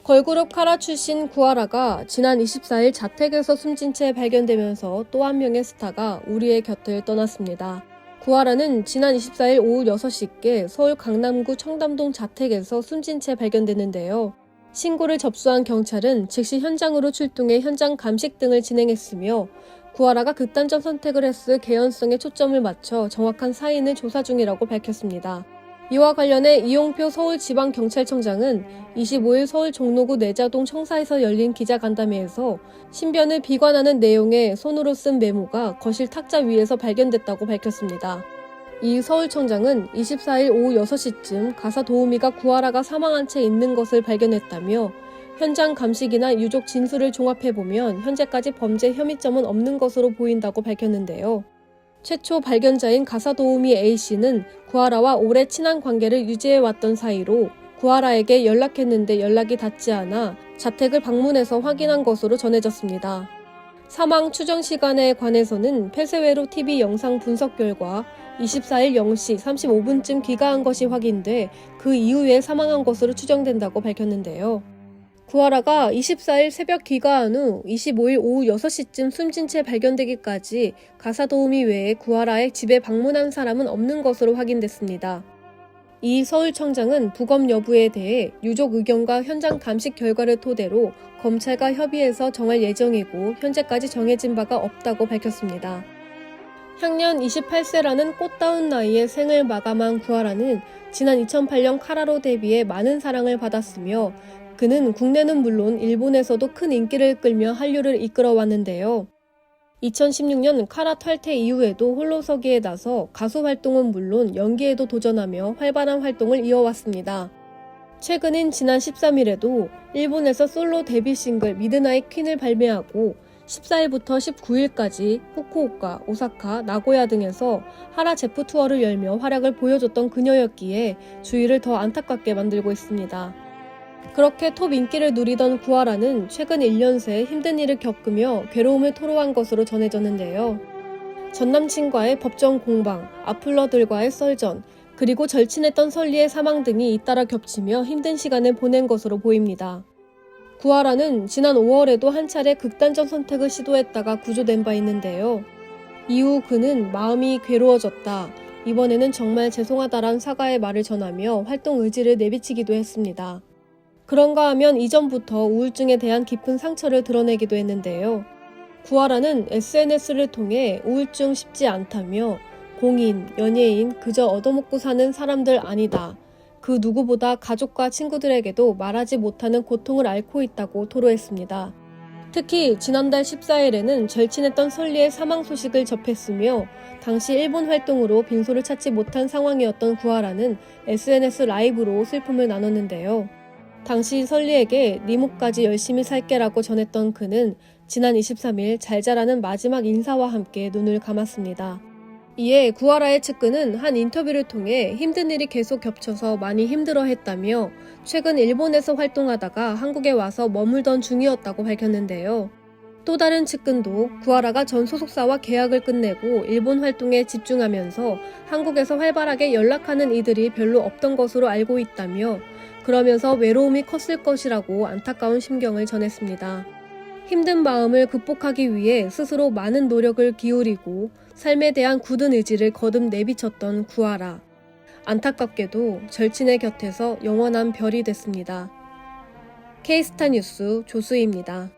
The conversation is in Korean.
걸그룹 카라 출신 구하라가 지난 24일 자택에서 숨진 채 발견되면서 또 한 명의 스타가 우리의 곁을 떠났습니다. 구하라는 지난 24일 오후 6시께 서울 강남구 청담동 자택에서 숨진 채 발견됐는데요. 신고를 접수한 경찰은 즉시 현장으로 출동해 현장 감식 등을 진행했으며 구하라가 극단적 선택을 했을 개연성에 초점을 맞춰 정확한 사인을 조사 중이라고 밝혔습니다. 이와 관련해 이용표 서울지방경찰청장은 25일 서울 종로구 내자동 청사에서 열린 기자간담회에서 신변을 비관하는 내용의 손으로 쓴 메모가 거실 탁자 위에서 발견됐다고 밝혔습니다. 이 서울청장은 24일 오후 6시쯤 가사 도우미가 구하라가 사망한 채 있는 것을 발견했다며 현장 감식이나 유족 진술을 종합해보면 현재까지 범죄 혐의점은 없는 것으로 보인다고 밝혔는데요. 최초 발견자인 가사도우미 A씨는 구하라와 오래 친한 관계를 유지해왔던 사이로 구하라에게 연락했는데 연락이 닿지 않아 자택을 방문해서 확인한 것으로 전해졌습니다. 사망 추정 시간에 관해서는 폐쇄회로 TV 영상 분석 결과 24일 0시 35분쯤 귀가한 것이 확인돼 그 이후에 사망한 것으로 추정된다고 밝혔는데요. 구하라가 24일 새벽 귀가한 후 25일 오후 6시쯤 숨진 채 발견되기까지 가사도우미 외에 구하라의 집에 방문한 사람은 없는 것으로 확인됐습니다. 이 서울청장은 부검 여부에 대해 유족 의견과 현장 감식 결과를 토대로 검찰과 협의해서 정할 예정이고 현재까지 정해진 바가 없다고 밝혔습니다. 향년 28세라는 꽃다운 나이에 생을 마감한 구하라는 지난 2008년 카라로 데뷔해 많은 사랑을 받았으며 그는 국내는 물론 일본에서도 큰 인기를 끌며 한류를 이끌어왔는데요. 2016년 카라 탈퇴 이후에도 홀로서기에 나서 가수 활동은 물론 연기에도 도전하며 활발한 활동을 이어왔습니다. 최근인 지난 13일에도 일본에서 솔로 데뷔 싱글 미드나잇 퀸을 발매하고 14일부터 19일까지 후쿠오카, 오사카, 나고야 등에서 하라 제프 투어를 열며 활약을 보여줬던 그녀였기에 주위를 더 안타깝게 만들고 있습니다. 그렇게 톱 인기를 누리던 구하라는 최근 1년 새 힘든 일을 겪으며 괴로움을 토로한 것으로 전해졌는데요. 전남친과의 법정 공방, 악플러들과의 썰전, 그리고 절친했던 설리의 사망 등이 잇따라 겹치며 힘든 시간을 보낸 것으로 보입니다. 구하라는 지난 5월에도 한 차례 극단적 선택을 시도했다가 구조된 바 있는데요. 이후 그는 마음이 괴로워졌다, 이번에는 정말 죄송하다란 사과의 말을 전하며 활동 의지를 내비치기도 했습니다. 그런가 하면 이전부터 우울증에 대한 깊은 상처를 드러내기도 했는데요. 구하라는 SNS를 통해 우울증 쉽지 않다며 공인, 연예인, 그저 얻어먹고 사는 사람들 아니다. 그 누구보다 가족과 친구들에게도 말하지 못하는 고통을 앓고 있다고 토로했습니다. 특히 지난달 14일에는 절친했던 설리의 사망 소식을 접했으며 당시 일본 활동으로 빈소를 찾지 못한 상황이었던 구하라는 SNS 라이브로 슬픔을 나눴는데요. 당시 설리에게 네 목까지 열심히 살게라고 전했던 그는 지난 23일 잘 자라는 마지막 인사와 함께 눈을 감았습니다. 이에 구하라의 측근은 한 인터뷰를 통해 힘든 일이 계속 겹쳐서 많이 힘들어했다며 최근 일본에서 활동하다가 한국에 와서 머물던 중이었다고 밝혔는데요. 또 다른 측근도 구하라가 전 소속사와 계약을 끝내고 일본 활동에 집중하면서 한국에서 활발하게 연락하는 이들이 별로 없던 것으로 알고 있다며 그러면서 외로움이 컸을 것이라고 안타까운 심경을 전했습니다. 힘든 마음을 극복하기 위해 스스로 많은 노력을 기울이고 삶에 대한 굳은 의지를 거듭 내비쳤던 구하라. 안타깝게도 절친의 곁에서 영원한 별이 됐습니다. K스타 뉴스 조수희입니다.